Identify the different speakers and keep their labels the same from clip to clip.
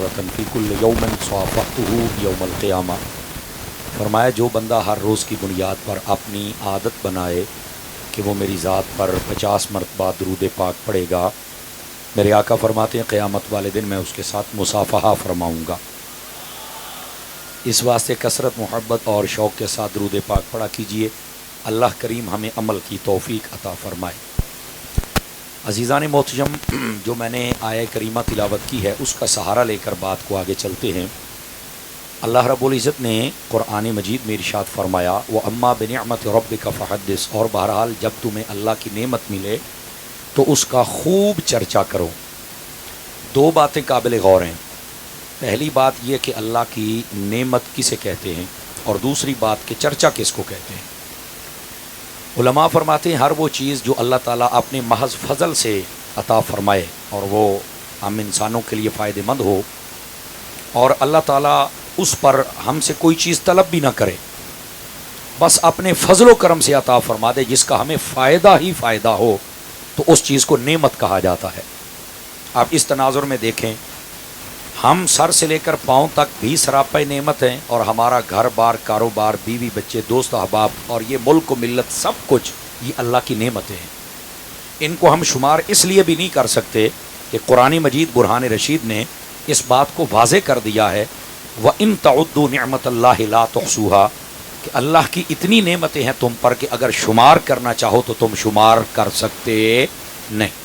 Speaker 1: मर्रतन फ़ी कुल्लि यौमिन स्वाफ़हतुहु यौमल क़ियामा। फरमाया जो बंदा हर रोज़ की बुनियाद पर अपनी आदत बनाए कि वो मेरी ज़ात पर 50 मरतबा दुरूद पाक पढ़ेगा, मेरे आका फरमाते हैं क़यामत वाले दिन मैं उसके साथ मुसाफ़हा फरमाऊँगा। इस वास्ते कसरत मोहब्बत और शौक़ के साथ दुरूद पाक पढ़ा कीजिए। अल्लाह करीम हमें अमल की तौफ़ीक अता फ़रमाए। अज़ीज़ान मोहतरम, जो मैंने आया करीमा तिलावत की है उसका सहारा लेकर बात को आगे चलते हैं। अल्लाह रब्बुल इज़्ज़त ने कुरान मजीद में इरशाद फरमाया व अम्मा बिनिअमति रब्बिका फ़हद्दिस, और बहरहाल जब तुम्हें अल्लाह की नेमत मिले तो उसका खूब चर्चा करो। दो बातें काबिल गौर हैं। पहली बात यह कि अल्लाह की नेमत किसे कहते हैं, और दूसरी बात कि चर्चा किसको कहते हैं। उलमा फरमाते हैं हर वो चीज़ जो अल्लाह ताला अपने महज फजल से अता फरमाए और वो हम इंसानों के लिए फ़ायदेमंद हो, और अल्लाह ताला उस पर हमसे कोई चीज़ तलब भी ना करे, बस अपने फजलो करम से अता फरमा दे जिसका हमें फ़ायदा ही फ़ायदा हो, तो उस चीज़ को नेमत कहा जाता है। आप इस तनाजुर में देखें, हम सर से लेकर पाँव तक भी सरापा नेमत हैं, और हमारा घर बार, कारोबार, बीवी बच्चे, दोस्त अहबाब और ये मुल्क मिल्लत सब कुछ ये अल्लाह की नेमतें हैं। इनको हम शुमार इसलिए भी नहीं कर सकते कि कुरान मजीद बुरहान रशीद ने इस बात को वाज़े कर दिया है व इन तउद्दू निअमतल्लाहि ला तुहसूहा, कि अल्लाह की इतनी नेमतें हैं तुम पर कि अगर शुमार करना चाहो तो तुम शुमार कर सकते नहीं।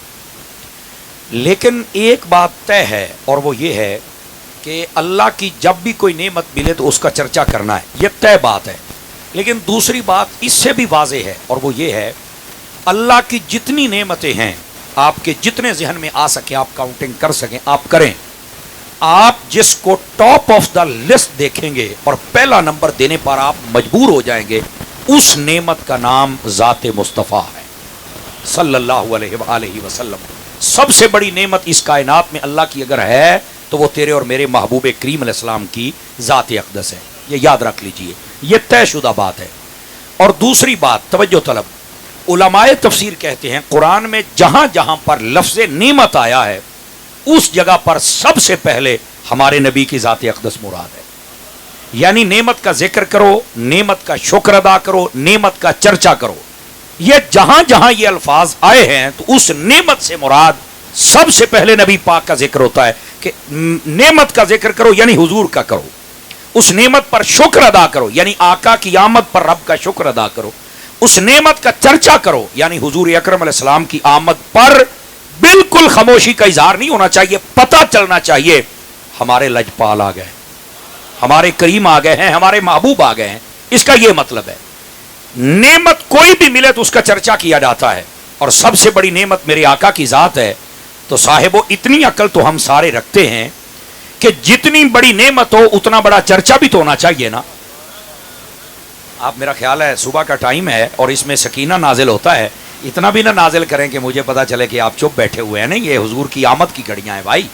Speaker 1: लेकिन एक बात तय है, और वो ये है कि अल्लाह की जब भी कोई नेमत मिले तो उसका चर्चा करना है, ये तय बात है। लेकिन दूसरी बात इससे भी वाज़े है, और वो ये है अल्लाह की जितनी नेमतें हैं आपके जितने जहन में आ सके आप काउंटिंग कर सकें आप करें। आप जिसको टॉप ऑफ द लिस्ट देखेंगे और पहला नंबर देने पर आप मजबूर हो जाएंगे, उस नेमत का नाम ज़ाते मुस्तफ़ा है सल्लल्लाहु अलैहि वसल्लम। सबसे बड़ी नेमत इस कायनात में अल्लाह की अगर है तो वो तेरे और मेरे महबूब करीम अलैहिस्सलाम की ज़ात अक़दस है। ये याद रख लीजिए, ये तयशुदा बात है। और दूसरी बात तवज्जो तलब, उलमाए तफसीर कहते हैं कुरान में जहां जहां पर लफ्ज़ नेमत आया है उस जगह पर सबसे पहले हमारे नबी की ज़ात अक़दस मुराद है। यानी नेमत का जिक्र करो, नेमत का शुक्र अदा करो, नेमत का चर्चा करो। ये जहां जहां ये अल्फाज आए हैं तो उस नेमत से मुराद सबसे पहले नबी पाक का जिक्र होता है कि नेमत का जिक्र करो यानी हुजूर का करो, उस नेमत पर शुक्र अदा करो यानी आका की आमद पर रब का शुक्र अदा करो, उस नेमत का चर्चा करो यानी हुजूर अकरम अलैहिस्सलाम की आमद पर बिल्कुल खामोशी का इजहार नहीं होना चाहिए, पता चलना चाहिए हमारे लजपाल आ गए, हमारे करीम आ गए हैं, हमारे महबूब आ गए हैं। इसका यह मतलब है नेमत कोई भी मिले तो उसका चर्चा किया जाता है, और सबसे बड़ी नेमत मेरे आका की ज़ात है। तो साहिबो इतनी अकल तो हम सारे रखते हैं कि जितनी बड़ी नेमत हो उतना बड़ा चर्चा भी तो होना चाहिए ना। आप, मेरा ख्याल है सुबह का टाइम है और इसमें सकीना नाजिल होता है, इतना भी ना नाजिल करें कि मुझे पता चले कि आप चुप बैठे हुए हैं। नहीं, ये हुजूर की आमद की घड़ियां हैं भाई,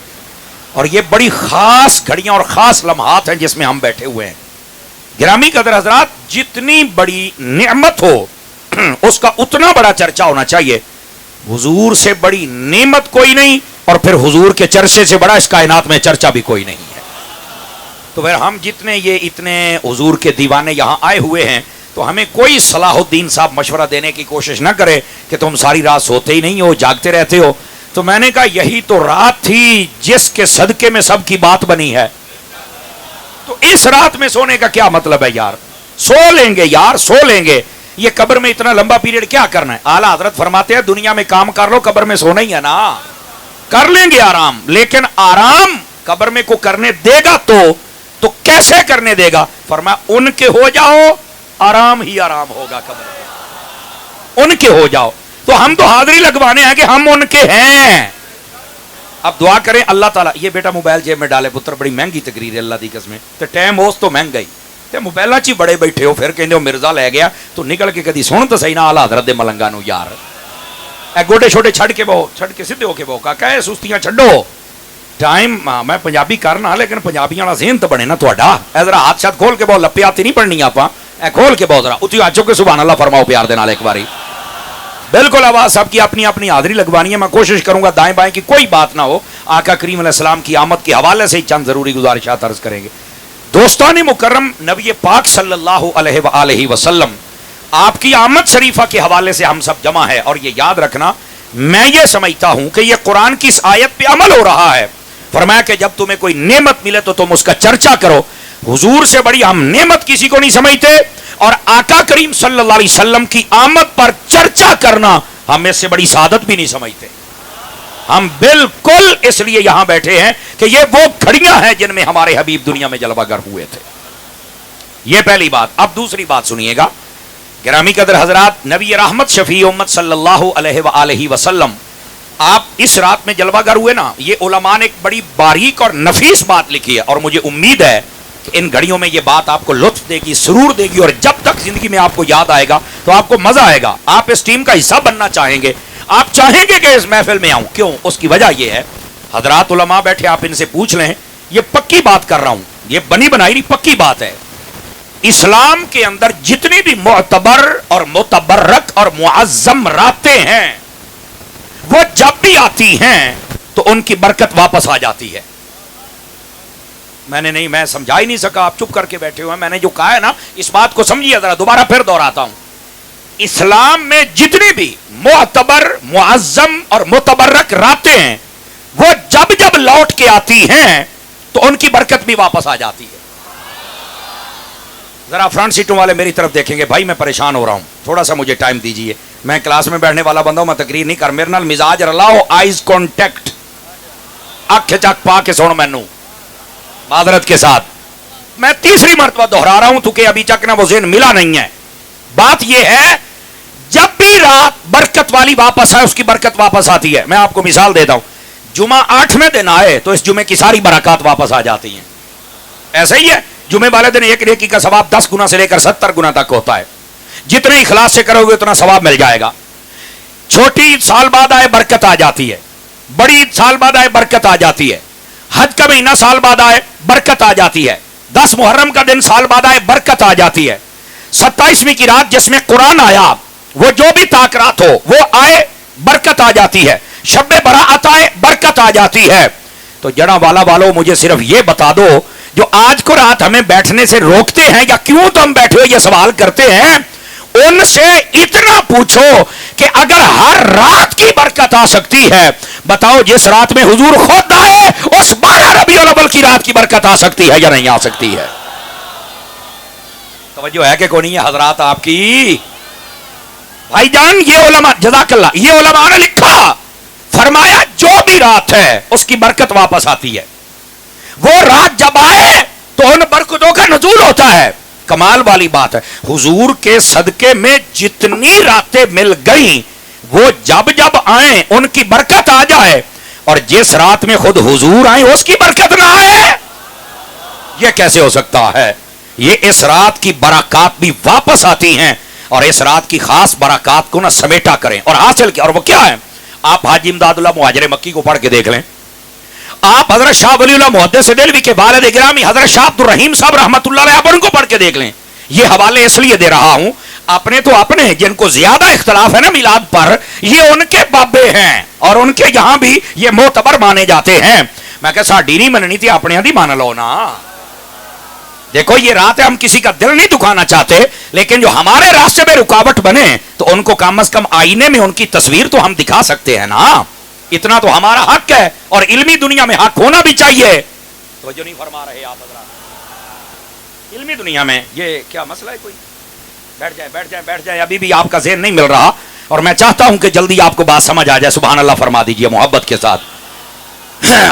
Speaker 1: और ये बड़ी खास घड़ियां और खास लम्हात हैं जिसमें हम बैठे हुए हैं। गिरामी कदर हजरात, जितनी बड़ी नेमत हो उसका उतना बड़ा चर्चा होना चाहिए। हुजूर से बड़ी नेमत कोई नहीं, और फिर हुजूर के चर्चे से बड़ा इस कायनात में चर्चा भी कोई नहीं है। तो फिर हम जितने ये इतने हुजूर के दीवाने यहाँ आए हुए हैं, तो हमें कोई सलाहुद्दीन साहब मशवरा देने की कोशिश ना करे कि तुम सारी रात सोते ही नहीं हो, जागते रहते हो। तो मैंने कहा यही तो रात थी जिसके सदके में सबकी बात बनी है। तो इस रात में सोने का क्या मतलब है यार? सो लेंगे यार, सो लेंगे। ये कब्र में इतना लंबा पीरियड क्या करना है? आला हजरत फरमाते हैं दुनिया में काम कर लो, कब्र में सोना ही है ना। कर लेंगे आराम, लेकिन आराम कब्र में को करने देगा तो कैसे करने देगा? फरमाया उनके हो जाओ, आराम ही आराम होगा कब्र में। उनके हो जाओ। तो हम तो हाजिरी लगवाने हैं कि हम उनके हैं। अब दुआ करें अल्लाह ताला। ये बेटा मोबाइल जेब में डाले पुत्र, बड़ी महंगी तकरीर है अल्लाह दी कसम। ते टाइम उस तो महंगा ही ते मोबाइल च ही बड़े बैठे हो, फिर कहते हो मिर्जा लै गया। तो निकल के कदी सुन तो सही ना आला हज़रत दे मलंगा नूं यार। ए गोडे छोटे छड़ के बहो, छड़ के सीधे होके बहो, काका ए सुस्तियां छड्डो। टाइम मैं पंजाबी करना, लेकिन पंजाबियां वाला ज़हन तो बने ना तुहाडा। ए जरा हाथ शाथ खोल के बहो, लप्पे हाथ नहीं पढ़नी आपां। ए खोल के बहो जरा, उठी हाथ चुक के सुभान अल्लाह फरमाओ प्यार दे नाल एक बारी। बिल्कुल आवाज सबकी अपनी अपनी हाजिरी लगवानी है। मैं कोशिश करूंगा दाएं बाएं की कोई बात ना हो, आका करीम अलैहिस्सलाम की आमद के हवाले से चंद ज़रूरी गुजारिशात अर्ज करेंगे। दोस्तान मुकर्रम, नबी पाक सल्लल्लाहु अलैहि वसल्लम आपकी आमद शरीफा के हवाले से हम सब जमा है। और ये याद रखना, मैं ये समझता हूं कि ये कुरान की इस आयत पे अमल हो रहा है। फरमाया कि जब तुम्हें कोई नेमत मिले तो तुम उसका चर्चा करो। हुजूर से बड़ी हम नेमत किसी को नहीं समझते, और आका करीम सल्लल्लाहु अलैहि वसल्लम की आमद पर चर्चा करना हम इससे बड़ी सादत भी नहीं समझते। हम बिल्कुल इसलिए यहां बैठे हैं कि ये वो घड़ियां हैं जिनमें हमारे हबीब दुनिया में जलवागर हुए थे। ये पहली बात। अब दूसरी बात सुनिएगा गिरामी कदर हजरात, नबी रहमत शफी उम्मत सल्लल्लाहु अलैहि वसल्लम आप इस रात में जलवागर हुए ना, ये उलमा ने एक बड़ी बारीक और नफीस बात लिखी है, और मुझे उम्मीद है कि इन घड़ियों में ये बात आपको लुत्फ देगी, सुरूर देगी, और जब तक जिंदगी में आपको याद आएगा तो आपको मजा आएगा। आप इस टीम का हिस्सा बनना चाहेंगे, आप चाहेंगे कि इस महफिल में आऊं। क्यों? उसकी वजह यह है, हजरात उलमा बैठे, आप इनसे पूछ लें, ये पक्की बात कर रहा हूं, ये बनी बनाई नहीं, पक्की बात है। इस्लाम के अंदर जितनी भी मुअतबर और मुतबर्रक और मुअज्जम रातें हैं, वो जब भी आती हैं तो उनकी बरकत वापस आ जाती है। मैं समझा ही नहीं सका, आप चुप करके बैठे हुए हैं। मैंने जो कहा है ना, इस बात को समझिए जरा, दोबारा फिर दोहराता हूं। इस्लाम में जितनी भी मुअतबर, मुअज्जम और मुतबर्रक रातें हैं, वो जब जब लौट के आती हैं तो उनकी बरकत भी वापस आ जाती है। जरा फ्रंट सीटों वाले मेरी तरफ देखेंगे, भाई मैं परेशान हो रहा हूं, थोड़ा सा मुझे टाइम दीजिए। मैं क्लास में बैठने वाला बंदा हूं, मैं तकरीर नहीं कर, मेरे नाल मिजाज रलाओ, आइज कॉन्टेक्ट, अख चक पा के सुन मैनू मादरत के साथ। मैं तीसरी मरतबा दोहरा रहा हूं, क्योंकि अभी तक ना वो ज़हन मिला नहीं है। बात यह है, जब भी रात बरकत वाली वापस आए, उसकी बरकत वापस आती है। मैं आपको मिसाल देता हूं, जुमा 8वें दिन आए तो इस जुमे की सारी बरकत वापस आ जाती हैं। ऐसा ही है, जुमे वाले दिन एक नेकी का सवाब 10 गुना से लेकर 70 गुना तक होता है। जितने इखलास से करोगे उतना सवाब मिल जाएगा। छोटी साल बाद आए बरकत आ जाती है, बड़ी साल बाद आए बरकत आ जाती है, हज का महीना साल बाद आए बरकत आ जाती है, 10 मुहर्रम का दिन साल बाद आए बरकत आ जाती है, 27वीं की रात जिसमें कुरान आया, वो जो भी ताक रात हो वो आए बरकत आ जाती है, शब्बे बराअत आए बरकत आ जाती है। तो जड़ा वाला वालों, मुझे सिर्फ ये बता दो, जो आज को रात हमें बैठने से रोकते हैं या क्यों तुम बैठे हो ये सवाल करते हैं, उनसे इतना पूछो कि अगर हर रात की बरकत आ सकती है, बताओ जिस रात में हुजूर खुद आए उस 12 रबीउल अव्वल की रात की बरकत आ सकती है या नहीं आ सकती है? तवज्जो है कि कोई नहीं है हजरात आपकी? भाईजान, ये उलमा, जज़ाकल्लाह, ये उलमा ने लिखा, फरमाया जो भी रात है उसकी बरकत वापस आती है। वो रात जब आए तो उन बरकतों का नज़ूल होता है। कमाल वाली बात है, हुजूर के सदके में जितनी रातें मिल गई, वो जब जब आए उनकी बरकत आ जाए, और जिस रात में खुद हुजूर आए उसकी बरकत ना आए, ये कैसे हो सकता है? ये इस रात की बरकत भी वापस आती हैं, और इस रात की खास बरकत को ना समेटा करें और हासिल किया। और वो क्या है? आप हाजी इमदादुल्लाह मुहाजिर मक्की को पढ़ के देख लें, आप हजरत शाह वलीउल्लाह मुहद्दिस देलवी के वालिद गिरामी हजरत शाह अब्दुर रहीम साहब रहमतुल्लाह अलैह, आप उनको पढ़ के देख लें। ये हवाले इसलिए दे रहा हूं, अपने तो अपने जिनको ज्यादा इख्तलाफ है ना मिलाद पर, ये उनके बाबे हैं और उनके यहां भी ये मोतबर माने जाते हैं। मैं कहा साडी नहीं मननी थी, अपने दी मान लो ना। देखो ये रात है, हम किसी का दिल नहीं दुखाना चाहते, लेकिन जो हमारे रास्ते में रुकावट बने तो उनको कम अज कम आईने में उनकी तस्वीर तो हम दिखा सकते हैं ना। इतना तो हमारा हक है, और इल्मी दुनिया में हक होना भी चाहिए। तो जो नहीं फरमा रहे आप हज़रात, इल्मी दुनिया में ये क्या मसला है? कोई बैठ जाए, बैठ जाए, बैठ जाए, अभी भी आपका ज़हन नहीं मिल रहा, और मैं चाहता हूं कि जल्दी आपको बात समझ आ जाए। सुभान अल्लाह फरमा दीजिए मोहब्बत के साथ।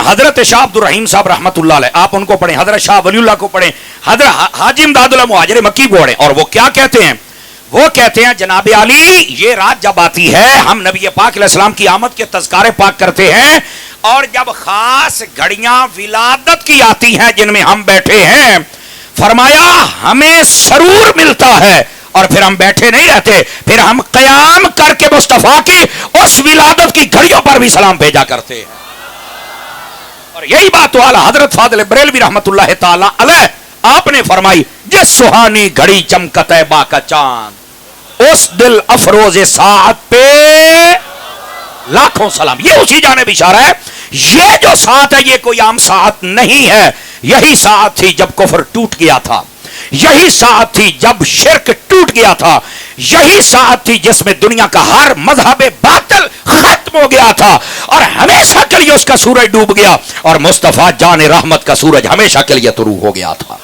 Speaker 1: हजरत शाह अब्दुर रहीम साहब रहमतुल्लाह अलैह, आप उनको पढ़ें, हजरत शाह वलीउल्लाह को पढ़ें, हजरत हाजी इमदादुल्लाह मुहाजिर मक्की को पढ़ें। और वो क्या कहते हैं? वो कहते हैं जनाब आली, ये रात जब आती है, हम नबी पाक अलैहिस्सलाम की आमद के तज़किरे पाक करते हैं, और जब खास घड़ियां विलादत की आती हैं जिनमें हम बैठे हैं, फरमाया हमें सरूर मिलता है, और फिर हम बैठे नहीं रहते, फिर हम क़याम करके मुस्तफ़ा की उस विलादत की घड़ियों पर भी सलाम भेजा करते हैं। और यही बात तो आला हजरत फादिल बरेलवी रहमतुल्लाह ताला अलैह आपने फरमाई, जिस सुहानी घड़ी चमकत है बा का चांद, उस दिल अफरोज साथ पे लाखों सलाम। ये उसी जाने इशारा है یہ جو ساتھ ہے یہ کوئی عام ساتھ نہیں ہے. یہی ساتھ تھی جب کفر ٹوٹ گیا تھا, یہی ساتھ تھی جب شرک ٹوٹ گیا تھا, یہی ساتھ تھی جس میں دنیا کا ہر مذہب باطل ختم ہو گیا تھا اور ہمیشہ کے لیے اس کا سورج ڈوب گیا اور مصطفیٰ جان رحمت کا سورج ہمیشہ کے لیے طلوع ہو گیا تھا.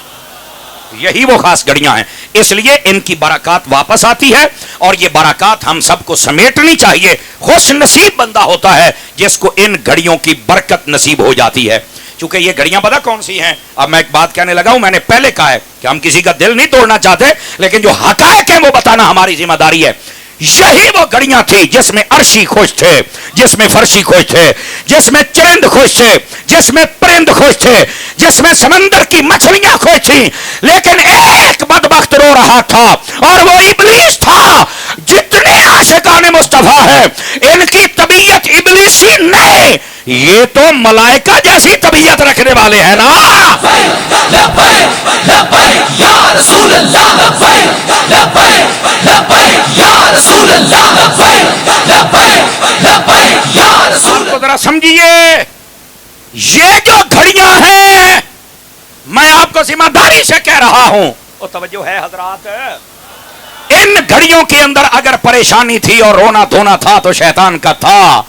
Speaker 1: یہی وہ خاص گھڑیاں ہیں, اس لیے ان کی برکات واپس آتی ہے اور یہ برکات ہم سب کو سمیٹنی چاہیے. خوش نصیب بندہ ہوتا ہے جس کو ان گھڑیوں کی برکت نصیب ہو جاتی ہے. چونکہ یہ گھڑیاں پتہ کون سی ہیں, اب میں ایک بات کہنے لگا ہوں, میں نے پہلے کہا ہے کہ ہم کسی کا دل نہیں توڑنا چاہتے, لیکن جو حقائق ہیں وہ بتانا ہماری ذمہ داری ہے. یہی وہ گھڑیاں تھی جس میں عرشی خوش تھے, جس میں فرشی خوش تھے, جس میں چرند خوش تھے, جس میں پرند خوش تھے, جس میں سمندر کی مچھلیاں خوش تھیں, لیکن ایک بدبخت رو رہا تھا اور وہ ابلیس تھا. جتنے عاشقان مصطفیٰ ہیں ان کی طبیعت ابلیسی نہیں, یہ تو ملائکہ جیسی طبیعت رکھنے والے ہیں نا. تو ذرا سمجھیے, یہ جو گھڑیاں ہیں میں آپ کو ذمہ داری سے کہہ رہا ہوں, اور توجہ ہے حضرات, ان گھڑیوں کے اندر اگر پریشانی تھی اور رونا دھونا تھا تو شیطان کا تھا.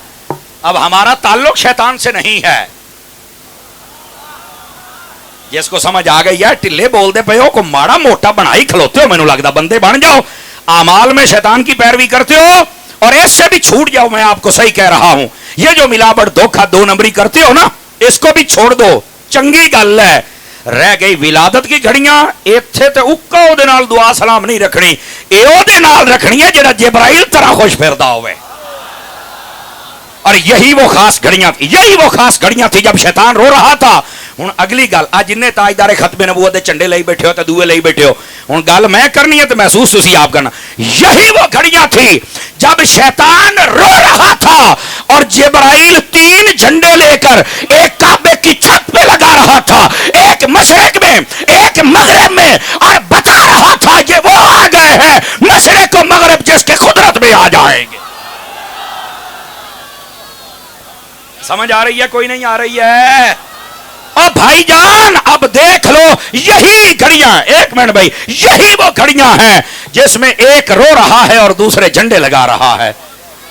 Speaker 1: اب ہمارا تعلق شیطان سے نہیں ہے. جس کو سمجھ آ گئی ہے ٹلے بول دے پے ہو کو ماڑا موٹا بنائی کھلوتے ہو, مینوں لگدا بندے بن جاؤ, اعمال میں شیطان کی پیروی کرتے ہو اور اس سے بھی چھوٹ جاؤ. میں آپ کو صحیح کہہ رہا ہوں, یہ جو ملاوٹ دھوکھا دو نمبری کرتے ہو نا, اس کو بھی چھوڑ دو, چنگی گل ہے. رہ گئی ولادت کی گھڑیاں, ایتھے تے اکا او دے نال دعا سلام نہیں رکھنی, اے او دے نال رکھنی ہے جڑا جبرائیل طرح خوش پھردا ہوئے. اور یہی وہ خاص گھڑیاں تھی, یہی وہ خاص گھڑیاں تھی جب شیطان رو رہا تھا. ہوں اگلی گل, آج جن تاجدار ختم نبوت دے چنڈے لئی بیٹھے ہو تے دوے لئی بیٹھے ہو, ہوں گل میں کرنی ہے تو محسوس تسی آپ کرنا. یہی وہ گھڑیاں تھی جب شیطان رو رہا تھا اور جبرائیل 3 جھنڈے لے کر ایک کعبے کی چھت پہ لگا رہا تھا, ایک مشرق میں ایک مغرب میں, اور بتا رہا تھا یہ وہ آ گئے ہیں مشرق و مغرب جس کے قدرت میں آ جائیں گے. سمجھ آ رہی ہے کوئی نہیں آ رہی ہے؟ اور بھائی جان اب دیکھ لو, یہی گھڑیاں, ایک منٹ بھائی, یہی وہ گھڑیاں ہیں جس میں ایک رو رہا ہے اور دوسرے جھنڈے لگا رہا ہے.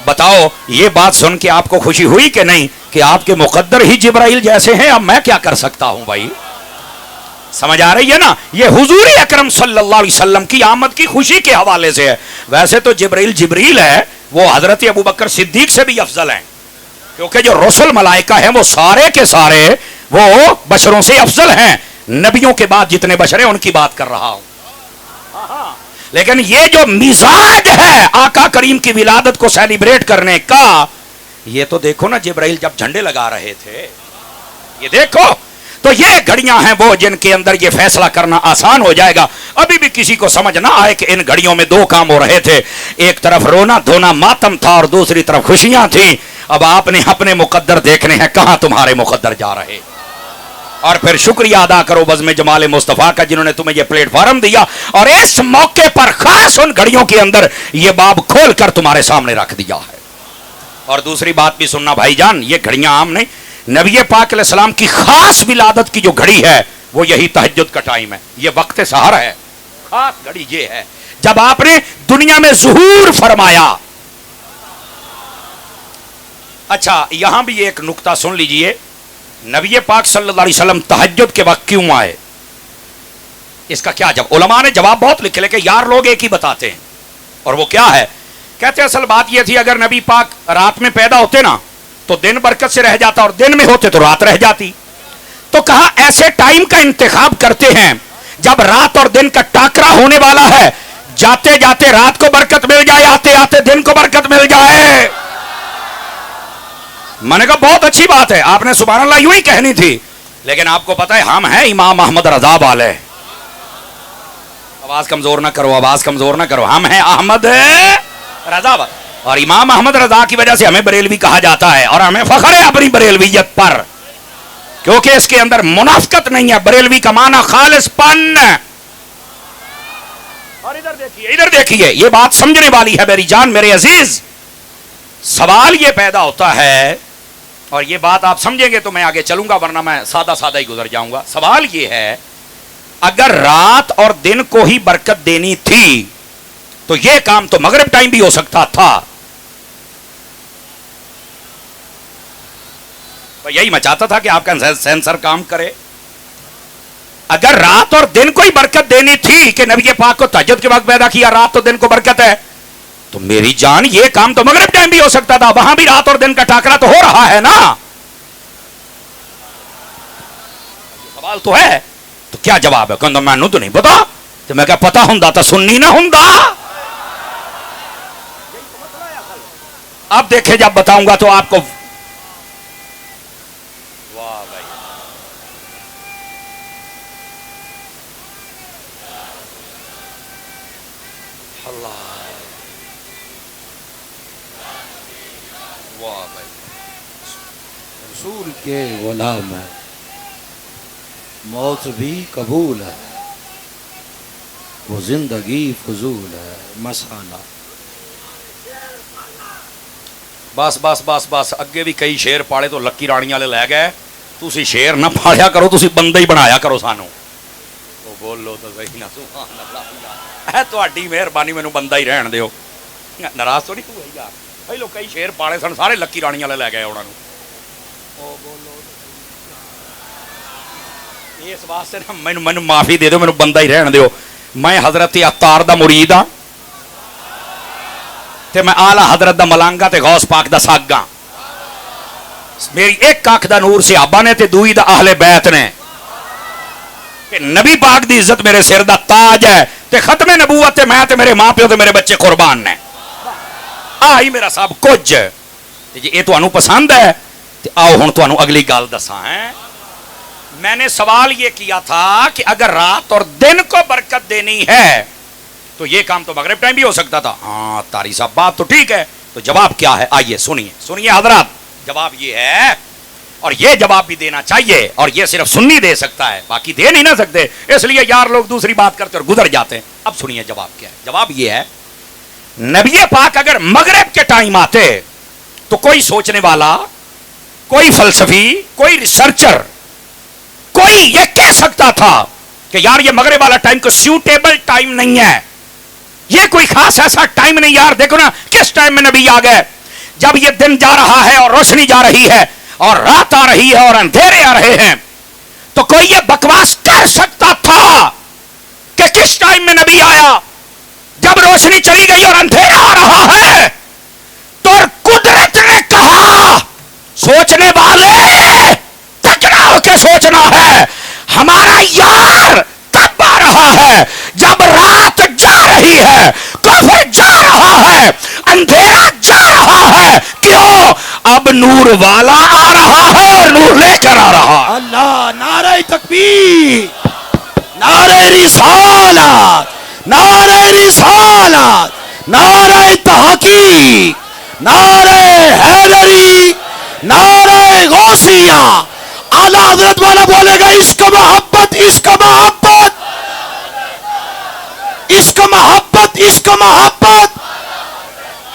Speaker 1: بتاؤ یہ بات سن کے آپ کو خوشی ہوئی کہ نہیں کہ آپ کے مقدر ہی جبرائیل جیسے ہیں؟ اب میں کیا کر سکتا ہوں بھائی, سمجھ آ رہی ہے نا؟ یہ حضور اکرم صلی اللہ علیہ وسلم کی آمد کی خوشی کے حوالے سے ہے. ویسے تو جبرائیل ہے وہ حضرت ابوبکر صدیق سے بھی افضل ہیں, کیونکہ جو رسل ملائکہ ہیں وہ سارے کے سارے وہ بشروں سے افضل ہیں. نبیوں کے بعد جتنے بشر ہیں ان کی بات کر رہا ہوں. لیکن یہ جو مزاج ہے آقا کریم کی ولادت کو سیلیبریٹ کرنے کا, یہ تو دیکھو نا جبرائیل جب جھنڈے لگا رہے تھے, یہ دیکھو. تو یہ گھڑیاں ہیں وہ جن کے اندر یہ فیصلہ کرنا آسان ہو جائے گا. ابھی بھی کسی کو سمجھ نہ آئے کہ ان گھڑیوں میں 2 کام ہو رہے تھے, ایک طرف رونا دھونا ماتم تھا اور دوسری طرف خوشیاں تھیں. اب آپ نے اپنے مقدر دیکھنے ہیں, کہاں تمہارے مقدر جا رہے, اور پھر شکریہ ادا کرو بزم جمال مصطفیٰ کا جنہوں نے تمہیں یہ پلیٹ فارم دیا, اور اس موقع پر خاص ان گھڑیوں کے اندر یہ باب کھول کر تمہارے سامنے رکھ دیا ہے. اور دوسری بات بھی سننا بھائی جان, یہ گھڑیاں عام نہیں, نبی پاک علیہ السلام کی خاص ولادت کی جو گھڑی ہے وہ یہی تہجد کا ٹائم ہے, یہ وقت سحر ہے. خاص گھڑی یہ ہے جب آپ نے دنیا میں ظہور فرمایا. اچھا یہاں بھی ایک نقطہ سن لیجئے, نبی پاک صلی اللہ علیہ وسلم تہجد کے وقت کیوں آئے, اس کا کیا جواب؟ علماء نے جواب بہت لکھے, لیکن یار لوگ ایک ہی بتاتے ہیں, اور وہ کیا ہے, کہتے ہیں اصل بات یہ تھی اگر نبی پاک رات میں پیدا ہوتے نا تو دن برکت سے رہ جاتا, اور دن میں ہوتے تو رات رہ جاتی. تو کہا ایسے ٹائم کا انتخاب کرتے ہیں جب رات اور دن کا ٹاکرا ہونے والا ہے, جاتے جاتے رات کو برکت مل جائے, آتے آتے دن کو برکت مل جائے. میں نے کہا بہت اچھی بات ہے, آپ نے سبحان اللہ یوں ہی کہنی تھی, لیکن آپ کو پتا ہے ہم ہیں امام احمد رضا والے. آواز کمزور نہ کرو, آواز کمزور نہ کرو, ہم ہیں احمد رضا والے, اور امام احمد رضا کی وجہ سے ہمیں بریلوی کہا جاتا ہے, اور ہمیں فخر ہے اپنی بریلویت پر, کیونکہ اس کے اندر منافقت نہیں ہے. بریلوی کا معنی خالص پن. اور ادھر دیکھیے یہ بات سمجھنے والی ہے میری جان, میرے عزیز. سوال یہ پیدا ہوتا ہے اور یہ بات آپ سمجھیں گے تو میں آگے چلوں گا، ورنہ میں سادہ سادہ ہی گزر جاؤں گا. سوال یہ ہے اگر رات اور دن کو ہی برکت دینی تھی تو یہ کام تو مغرب ٹائم بھی ہو سکتا تھا. تو یہی میں چاہتا تھا کہ آپ کا سینسر کام کرے. اگر رات اور دن کو ہی برکت دینی تھی کہ نبی پاک کو تہجد کے وقت پیدا کیا، رات اور دن کو برکت ہے، تو میری جان یہ کام تو مغرب ٹائم بھی ہو سکتا تھا. وہاں بھی رات اور دن کا ٹاکرا تو ہو رہا ہے نا. سوال تو ہے. تو کیا جواب ہے؟ کہ میں تو نہیں پتا. تو میں کیا پتا ہوں تو سننی نہ ہوں. اب دیکھیں جب بتاؤں گا تو آپ کو واہ بھائی اللہ واہ بھائی
Speaker 2: رسول کے غلام ہے، موت بھی قبول ہے، وہ زندگی فضول ہے. مسانہ
Speaker 1: بس بس بس بس اگے بھی کئی شیر پاڑے تو لکی رانی والے لے گئے. تسی شیر نہ پاڑیا کرو، تسی بندے ہی بنایا کرو سانو. وہ بولو تو صحیح نہ سبحان اللہ. اے تہاڈی مہربانی مینوں بندہ ہی رہن دیو. ناراض تو نہیں ہوئی یار. پہلو کئی شیر پاڑے سن سارے لکی رانی والے لے گئے انہاں نوں. او بولو اس واسطے مینوں معافی دے دیو، مینوں بندہ ہی رہن دیو. میں حضرت عطار دا مرید ہاں تے میں آلہ حضرت دا ملانگا تے غوث پاک دا ساگا. میری ایک اکھ دا نور صحابہ نے تے دوئی دا اہل بیت نے. کہ نبی پاک دی عزت میرے سر دا تاج ہے تے ختم نبوت تے میں تے میرے ماں پیو تے میرے بچے قربان نے. آہی میرا سب کچھ. جی یہ تانوں پسند ہے تے آؤ ہن تانوں اگلی گل دساں. میں نے سوال یہ کیا تھا کہ اگر رات اور دن کو برکت دینی ہے تو یہ کام تو مغرب ٹائم بھی ہو سکتا تھا. ہاں تاری صاحب بات تو ٹھیک ہے. تو جواب کیا ہے؟ آئیے سنیے حضرات. جواب یہ ہے، اور یہ جواب بھی دینا چاہیے، اور یہ صرف سنی دے سکتا ہے، باقی دے نہیں نہ سکتے، اس لیے یار لوگ دوسری بات کرتے اور گزر جاتے ہیں. اب سنیے جواب کیا ہے. جواب یہ ہے نبی پاک اگر مغرب کے ٹائم آتے تو کوئی سوچنے والا، کوئی فلسفی، کوئی ریسرچر، کوئی یہ کہہ سکتا تھا کہ یار یہ مغرب والا ٹائم کو سیوٹیبل ٹائم نہیں ہے، یہ کوئی خاص ایسا ٹائم نہیں. یار دیکھو نا کس ٹائم میں نبی آ گئے، جب یہ دن جا رہا ہے اور روشنی جا رہی ہے اور رات آ رہی ہے اور اندھیرے آ رہے ہیں. تو کوئی یہ بکواس کر سکتا تھا کہ کس ٹائم میں نبی آیا؟ جب روشنی چلی گئی اور اندھیرا آ رہا ہے. تو قدرت نے کہا سوچنے والے تکڑا ہو کے سوچنا ہے، ہمارا یار تب آ رہا ہے جب رات جا رہی ہے، کفر جا رہا ہے، اندھیرا جا رہا ہے. کیوں؟ اب نور والا آ رہا ہے اور نور لے کر آ رہا ہے.
Speaker 2: اللہ، نعرہ تکبیر، نعرہ رسالت، نعرہ رسالت، نعرہ تحقیق، نعرہ حیدری، نعرہ غوثیہ. اعلیٰ حضرت والا بولے گا عشق محبت، عشق محبت، عشق محبت، عشق محبت،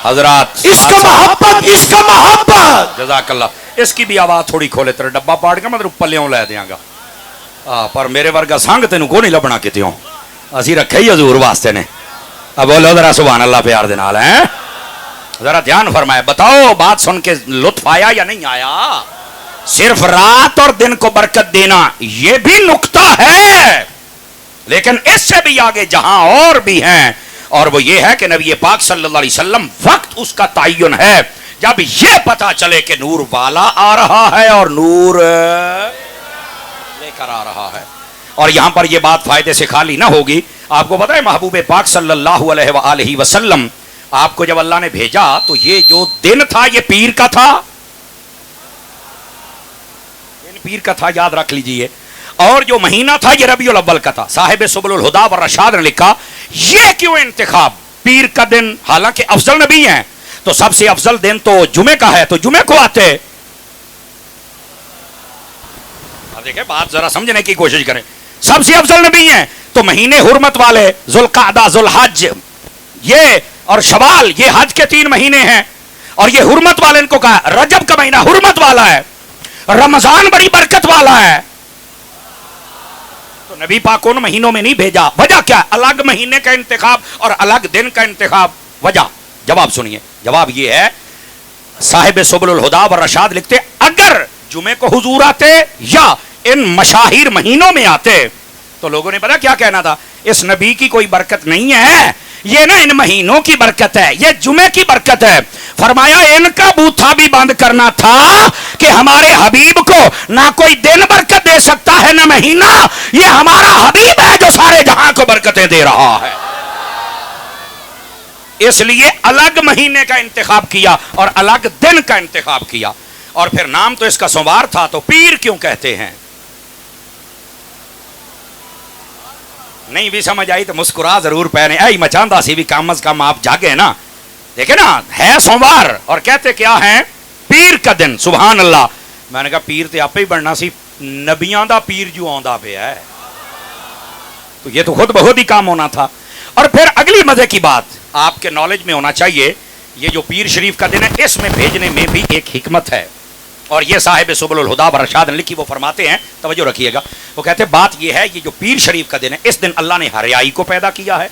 Speaker 1: حضرات
Speaker 2: عشق محبت، عشق محبت.
Speaker 1: جزاک اللہ. اس کی بھی آواز تھوڑی کھولے، تیرے ڈبا پاڑ کے مطلب پلیوں لے دیاں گا. پر میرے ورگا سنگ تینوں کو نہیں لبنا کتیوں، اسی رکھے ہی حضور واسطے نے. اب بولو ذرا سبحان اللہ پیار دے نال ہیں. ذرا دھیان فرمائے. بتاؤ بات سن کے لطف آیا یا نہیں آیا؟ صرف رات اور دن کو برکت دینا یہ بھی نقطہ ہے، لیکن اس سے بھی آگے جہاں اور بھی ہیں، اور وہ یہ ہے کہ نبی پاک صلی اللہ علیہ وسلم وقت اس کا تعین ہے جب یہ پتا چلے کہ نور والا آ رہا ہے اور نور لے کر آ رہا ہے. اور یہاں پر یہ بات فائدے سے خالی نہ ہوگی. آپ کو پتا ہے محبوب پاک صلی اللہ علیہ وآلہ وسلم آپ کو جب اللہ نے بھیجا تو یہ جو دن تھا یہ پیر کا تھا، پیر کا تھا، یاد رکھ لیجئے. اور جو مہینہ تھا یہ ربیع الاول کا تھا. صاحب سبل الہدی والرشاد نے لکھا یہ کیوں انتخاب پیر کا دن، حالانکہ افضل نبی ہیں تو سب سے افضل دن تو جمعے کا ہے، تو جمعے کو آتے. اب دیکھیں بات ذرا سمجھنے کی کوشش کریں. سب سے افضل نبی ہیں تو مہینے حرمت والے ذوالقعدہ، ذوالحج یہ اور شوال، یہ حج کے 3 مہینے ہیں. اور یہ حرمت والے ان کو کہا رجب کا مہینہ حرمت والا ہے, رمضان بڑی برکت والا ہے. تو نبی پاک ان مہینوں میں نہیں بھیجا. وجہ کیا؟ الگ مہینے کا انتخاب اور الگ دن کا انتخاب. وجہ جواب سنیے. جواب یہ ہے, صاحب سبل الہدا والرشاد لکھتے اگر جمعے کو حضور آتے یا ان مشاہیر مہینوں میں آتے تو لوگوں نے پتا کیا کہنا تھا, اس نبی کی کوئی برکت نہیں ہے, یہ نا ان مہینوں کی برکت ہے, یہ جمعے کی برکت ہے. فرمایا ان کا بوتھا بھی بند کرنا تھا کہ ہمارے حبیب کو نہ کوئی دن برکت دے سکتا ہے نہ مہینہ, یہ ہمارا حبیب ہے جو سارے جہاں کو برکتیں دے رہا ہے. اس لیے الگ مہینے کا انتخاب کیا اور الگ دن کا انتخاب کیا. اور پھر نام تو اس کا سوموار تھا, تو پیر کیوں کہتے ہیں؟ نہیں بھی سمجھ آئی تو مسکرا ضرور پہنے اے مچاندہ سی بھی کم از کم آپ جاگے نا. دیکھیں نا, ہے سوموار اور کہتے کیا ہیں؟ پیر کا دن. سبحان اللہ. میں نے کہا پیر تے آپ ہی بننا سی, نبیاں دا پیر جو آندا پہ ہے, تو یہ تو خود بخود ہی کام ہونا تھا. اور پھر اگلی مزے کی بات آپ کے نالج میں ہونا چاہیے, یہ جو پیر شریف کا دن ہے اس میں بھیجنے میں بھی ایک حکمت ہے. اور یہ صاحب سبل الہدا والرشاد نے لکھی, وہ فرماتے ہیں, توجہ رکھیے گا, وہ کہتے ہیں بات یہ ہے, یہ جو پیر شریف کا دن ہے اس دن اللہ نے حریائی کو پیدا کیا ہے.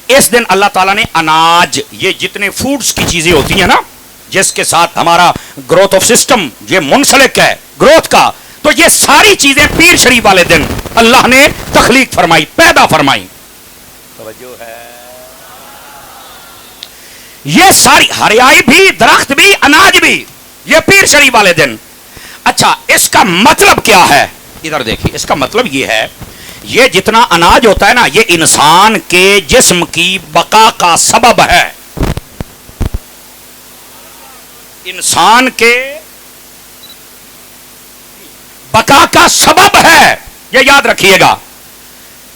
Speaker 1: اس دن اللہ تعالیٰ نے اناج, یہ جتنے فوڈز کی چیزیں ہوتی ہیں نا جس کے ساتھ ہمارا گروتھ آف سسٹم یہ منسلک ہے گروتھ کا, تو یہ ساری چیزیں پیر شریف والے دن اللہ نے تخلیق فرمائی, پیدا فرمائی. توجہ ہے, یہ ساری ہریائی بھی, درخت بھی, اناج بھی, یہ پیر شریف والے دن. اچھا اس کا مطلب کیا ہے؟ ادھر دیکھیے, اس کا مطلب یہ ہے, یہ جتنا اناج ہوتا ہے نا یہ انسان کے جسم کی بقا کا سبب ہے. انسان کے بقا کا سبب ہے, یہ یاد رکھیے گا.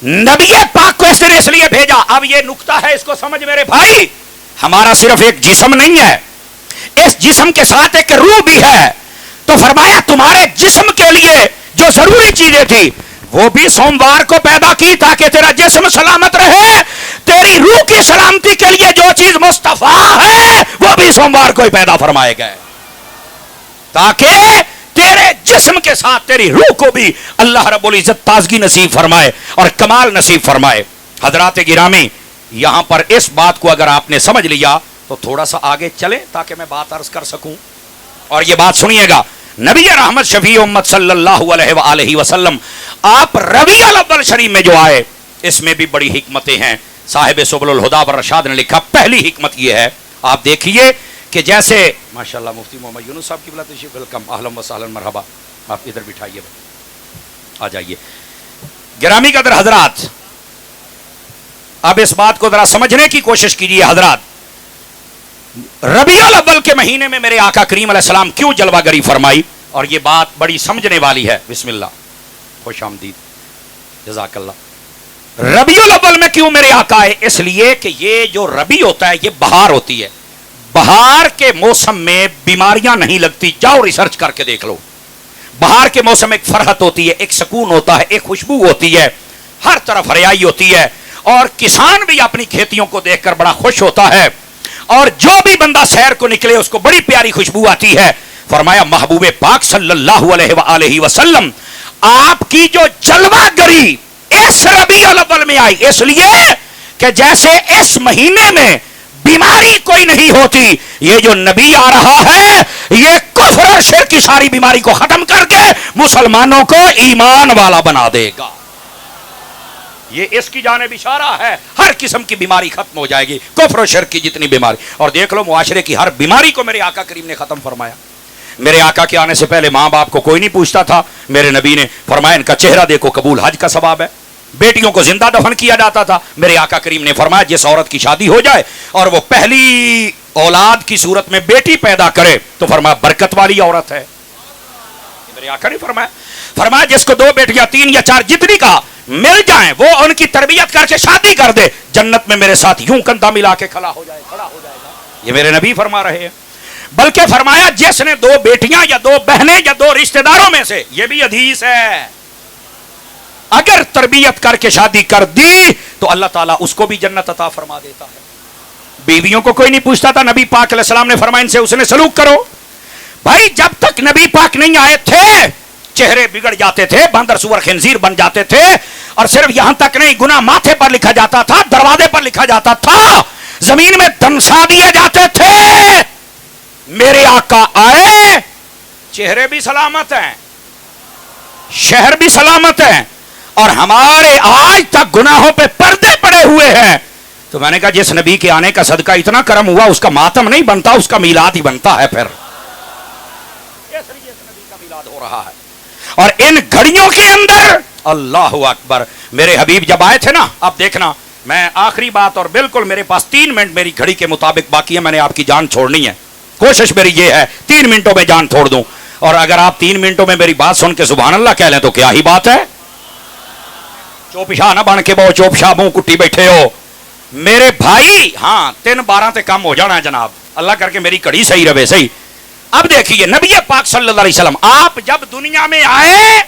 Speaker 1: نبی پاک کو اس دن اس لیے بھیجا. اب یہ نکتہ ہے, اس کو سمجھ میرے بھائی, ہمارا صرف ایک جسم نہیں ہے, اس جسم کے ساتھ ایک روح بھی ہے. تو فرمایا تمہارے جسم کے لیے جو ضروری چیزیں تھی وہ بھی سوموار کو پیدا کی تاکہ تیرا جسم سلامت رہے. تیری روح کی سلامتی کے لیے جو چیز مصطفیٰ ہے وہ بھی سوموار کو ہی پیدا فرمائے گئے تاکہ تیرے جسم کے ساتھ تیری روح کو بھی اللہ رب العزت تازگی نصیب فرمائے اور کمال نصیب فرمائے. حضرات گرامی, یہاں پر اس بات کو اگر آپ نے سمجھ لیا تو تھوڑا سا آگے چلیں تاکہ میں بات عرض کر سکوں. اور یہ بات سنیے گا, نبی رحمت شفیع امت صلی اللہ علیہ وآلہ وسلم آپ ربیع الاول شریف میں جو آئے اس میں بھی بڑی حکمتیں ہیں. صاحب سبل الہدا والرشاد نے لکھا, پہلی حکمت یہ ہے, آپ دیکھیے کہ جیسے ماشاءاللہ مفتی محمد یونس صاحب کی بلا تشریف, ویلکم, اہلا وسہلا, مرحبا. آپ ادھر بٹھائیے, آ جائیے. گرامی قدر حضرات, اب اس بات کو ذرا سمجھنے کی کوشش کیجیے حضرات. ربیع الاول کے مہینے میں میرے آقا کریم علیہ السلام کیوں جلوہ گری فرمائی, اور یہ بات بڑی سمجھنے والی ہے. بسم اللہ, خوش آمدید, جزاک اللہ. ربیع الاول میں کیوں میرے آقا ہے؟ اس لیے کہ یہ جو ربیع ہوتا ہے یہ بہار ہوتی ہے. بہار کے موسم میں بیماریاں نہیں لگتی, جاؤ ریسرچ کر کے دیکھ لو. بہار کے موسم ایک فرحت ہوتی ہے, ایک سکون ہوتا ہے, ایک خوشبو ہوتی ہے, ہر طرف ہریائی ہوتی ہے, اور کسان بھی اپنی کھیتیوں کو دیکھ کر بڑا خوش ہوتا ہے, اور جو بھی بندہ سیر کو نکلے اس کو بڑی پیاری خوشبو آتی ہے. فرمایا محبوب پاک صلی اللہ علیہ وآلہ وسلم آپ کی جو جلوہ گری اس ربیع الاول میں آئی, اس لیے کہ جیسے اس مہینے میں بیماری کوئی نہیں ہوتی, یہ جو نبی آ رہا ہے یہ کفر اور شرک کی ساری بیماری کو ختم کر کے مسلمانوں کو ایمان والا بنا دے گا. یہ اس کی جانب اشارہ ہے, ہر قسم کی بیماری ختم ہو جائے گی, کفر و شرک کی جتنی بیماری. اور دیکھ لو معاشرے کی ہر بیماری کو میرے آقا کریم نے ختم فرمایا. میرے آقا کے آنے سے پہلے ماں باپ کو کوئی نہیں پوچھتا تھا, میرے نبی نے فرمایا ان کا چہرہ دیکھو قبول حج کا ثواب ہے. بیٹیوں کو زندہ دفن کیا جاتا تھا, میرے آقا کریم نے فرمایا جس عورت کی شادی ہو جائے اور وہ پہلی اولاد کی صورت میں بیٹی پیدا کرے تو فرمایا برکت والی عورت ہے. میرے آقا نے فرمایا جس کو 2 بیٹیاں 3 یا 4 جتنی کا مل جائیں وہ ان کی تربیت کر کے شادی کر دے, جنت میں میرے ساتھ یوں کندھا ملا کے کھڑا ہو جائے گا. یہ میرے نبی فرما رہے ہیں. بلکہ فرمایا جس نے 2 بیٹیاں یا 2 بہنیں یا 2 رشتہ داروں میں سے, یہ بھی حدیث ہے, اگر تربیت کر کے شادی کر دی تو اللہ تعالیٰ اس کو بھی جنت عطا فرما دیتا ہے. बीवियों को कोई नहीं पूछता था, नबी पाक अलैहिस्सलाम ने फरमाया इनसे उसने सलूक करो। भाई जब तक नबी पाक नहीं आए थे चेहरे बिगड़ जाते थे, बंदर सुअर खिंजीर बन जाते थे, और सिर्फ यहां तक नहीं, गुनाह माथे पर लिखा जाता था, दरवाजे पर लिखा जाता था, जमीन में दमसा दिए जाते थे। मेरे आका आए, चेहरे भी सलामत हैं, शहर भी सलामत हैं, और हमारे आज तक गुनाहों पे पर्दे पड़े हुए हैं। तो मैंने कहा जिस नबी के आने का सदका इतना करम हुआ, उसका मातम नहीं बनता, उसका मीलाद ही बनता है। फिर इस नबी का मीलाद हो रहा है, और इन घड़ियों के अंदर अल्लाह अकबर, मेरे हबीब जब आए थे ना, अब देखना, मैं आखिरी बात, और बिल्कुल मेरे पास 3 मिनट मेरी घड़ी के मुताबिक बाकी है, मैंने आपकी जान छोड़नी है, कोशिश मेरी ये है 3 मिनटों में जान छोड़ दूं। और अगर आप 3 मिनटों में मेरी बात सुन के सुभान अल्लाह कह लें तो क्या ही बात है। चोपशाह ना बन के बहु चोपशाह मुंह कुट्टी बैठे हो मेरे भाई। हाँ 3-12 ते कम हो जाना है जनाब, अल्लाह करके मेरी कड़ी सही रहे सही। अब देखिए नबी पाक सल्लल्लाहु अलैहि वसल्लम आप जब दुनिया में आए,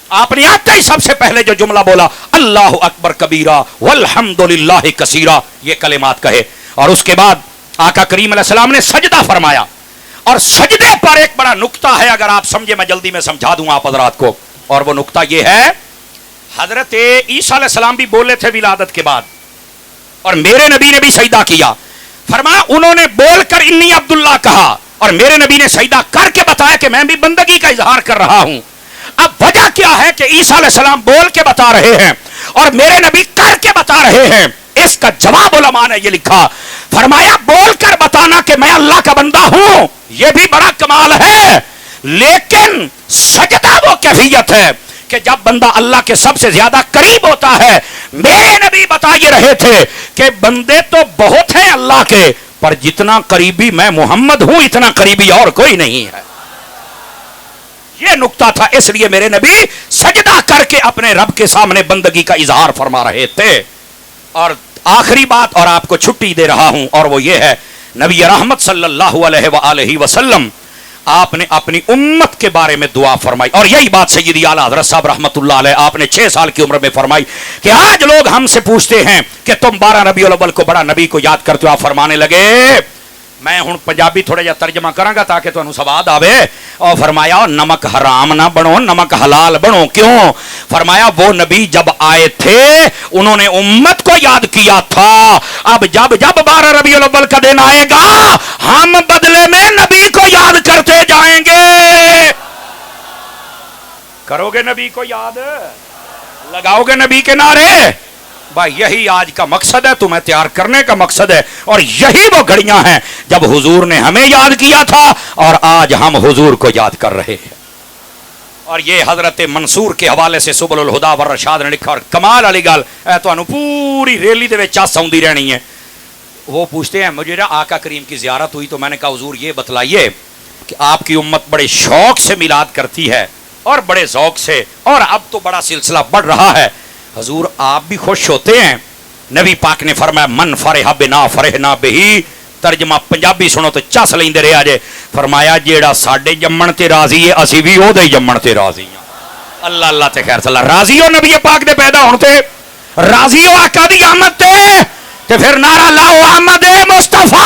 Speaker 1: आपने आते ही सबसे पहले जो जुमला बोला, अल्लाह अकबर कबीरा वल्हम्दुलिल्लाहि कसीरा, ये कलिमात कहे। और उसके बाद आका करीम अलैहिस्सलाम ने सजदा फरमाया, और सजदे पर एक बड़ा नुक्ता है, अगर आप समझे मैं जल्दी में समझा दूं आप हजरात को। और वो नुक्ता ये है, हजरत ईसा अलैहिस्सलाम भी बोले थे विलादत के बाद, और मेरे नबी ने भी सजदा किया। फरमाया उन्होंने बोलकर इन्नी अब्दुल्लाह कहा, और मेरे नबी ने सजदा करके बताया कि मैं भी बंदगी का इजहार कर रहा हूं। अब वजह क्या है कि ईसा अलैहिस्सलाम बोल के बता रहे हैं और मेरे नबी करके बता रहे हैं, इसका जवाब उलमा ने ये लिखा, फरमाया बोलकर बताना कि मैं अल्लाह का बंदा हूं, यह भी बड़ा कमाल है, लेकिन सजदा वो कैफियत है कि जब बंदा अल्लाह के सबसे ज्यादा करीब होता है। मेरे नबी बता ये रहे थे कि बंदे तो बहुत हैं अल्लाह के, पर जितना करीबी मैं मोहम्मद हूं इतना करीबी और कोई नहीं है। ये नुक्ता था, इसलिए मेरे नबी सजदा करके अपने रब के सामने बंदगी का इजहार फरमा रहे थे। और आखिरी बात, और आपको छुट्टी दे रहा हूं, और वो ये है, नबी रहमत सल्लल्लाहु अलैहि वसल्लम आपने अपनी उम्मत के बारे में दुआ फरमाई। और यही बात सय्यदी आला हज़रत साहब रहमतुल्लाह अलैह आपने 6 साल की उम्र में फरमाई कि आज लोग हमसे पूछते हैं कि तुम 12 रबीउल अव्वल को बड़ा नबी को याद करते हो। आप फरमाने लगे, मैं हूं पंजाबी थोड़ा जा तर्जमा करांगा ताकि तुहानू सवाद आवे। और फरमाया नमक हराम ना बनो, नमक हलाल बनो। क्यों? फरमाया वो नबी जब आए थे उन्होंने उम्मत को याद किया था, अब जब जब 12 रबीउल अव्वल का दिन आएगा हम बदले में नबी को याद करते जाएंगे। करोगे नबी को याद, लगाओगे नबी के नारे। भाई यही आज का मकसद है, तुम्हें तैयार करने का मकसद है, और यही वो घड़ियां हैं जब हुजूर ने हमें याद किया था और आज हम हुजूर को याद कर रहे हैं। और ये हजरत मंसूर के हवाले से सुबुल हुदा व रशाद ने लिखा, और कमाल वाली गल तुहानू पूरी रैली दे विच चस आउंदी रहनी है। वो पूछते हैं मुझे ना आका करीम की ज़ियारत हुई तो मैंने कहा हुजूर ये बतलाइए कि आपकी उम्मत बड़े शौक से मिलाद करती है और बड़े ज़ौक से, और अब तो बड़ा सिलसिला बढ़ रहा है, हजूर आप भी खुश होते हैं? नबी पाक ने फरमाया मन फरेहा बिना फरेहना बिही, तर्जमा पंजाबी सुनो तो चस लेंदे रहे जे। फरमाया जेड़ा साडे जम्मण ते राजी है असी भी ओदे जम्मण ते राजी हां। अल्लाह अल्लाह ते खैर सल्ला, राजी हो नबी पाक दे पैदा होण ते, राजी हो आका दी आमद ते फिर नारा लाओ अहमद मुस्तफा।